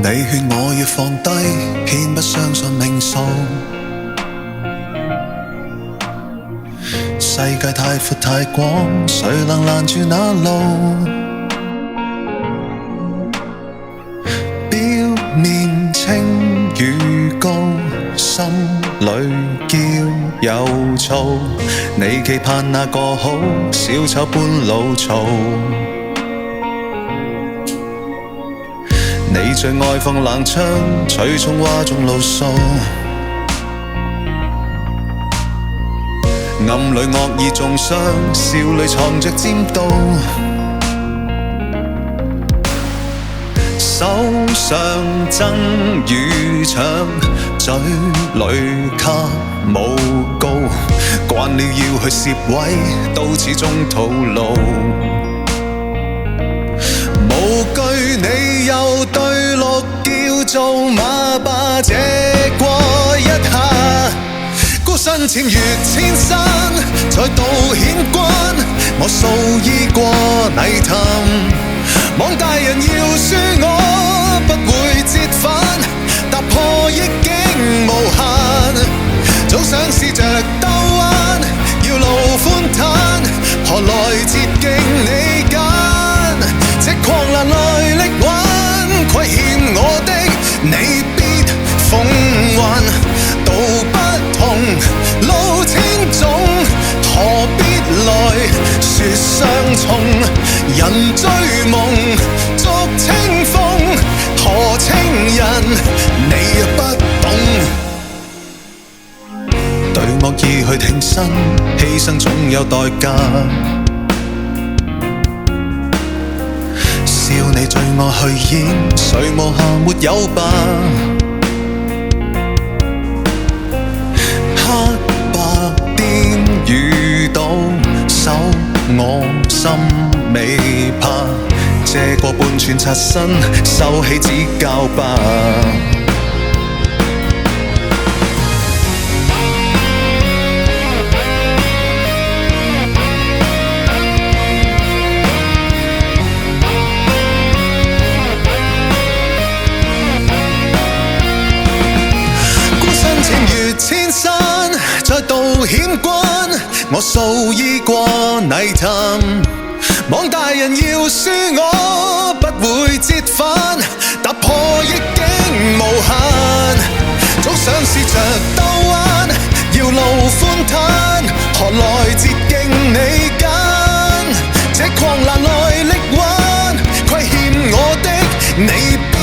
你勸我要放低，偏不相信命數。世界太闊太廣，誰能攔住那路？表面清與高，心裏叫有燥。你期盼那個好，小丑般老嘈。你最愛放冷槍，取寵嘩眾路數。暗裏惡意中傷，笑裏藏着尖刀。手上爭與搶，嘴裏給誣告。慣了要去攝位，都始終徒勞。無懼你有對綠叫做馬霸，這過一下。孤身潛越千山，再度險關，我數醫過泥潭。望大人要輸我，不會折返，踏破逆境無限。早想試着兜彎，要路寬坦，何來捷徑你揀？這狂瀾來力挽，虧欠我的你必奉還。道不同，路千種，何必來說雙重？人追夢，逐清風，何情人你不懂？對惡意去挺身，犧牲總有代價。笑你醉我去演，誰無下沒有吧？黑白顛遇到手，我心未怕。借過半寸擦身，收起指教吧。千山再度險關，我數醫過泥潭。望大人要輸我，不會折返，踏破逆境無限。早想試着兜彎，要路寬坦，何來捷徑你揀？這狂瀾來力挽，虧欠我的你必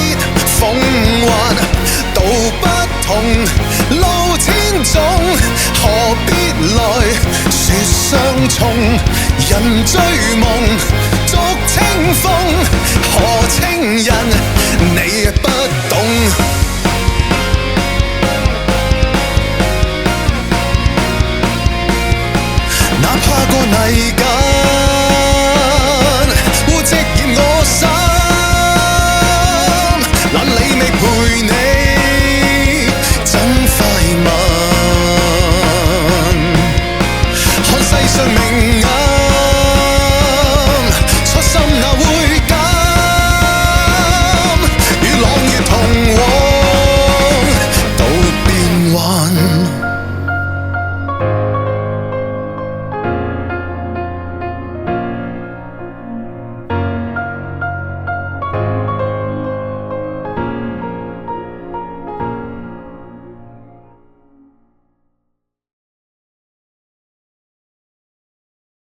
奉還。道不同，路千種，何必來說雙重？人追夢，逐清風，何情人你不懂？哪怕過泥旮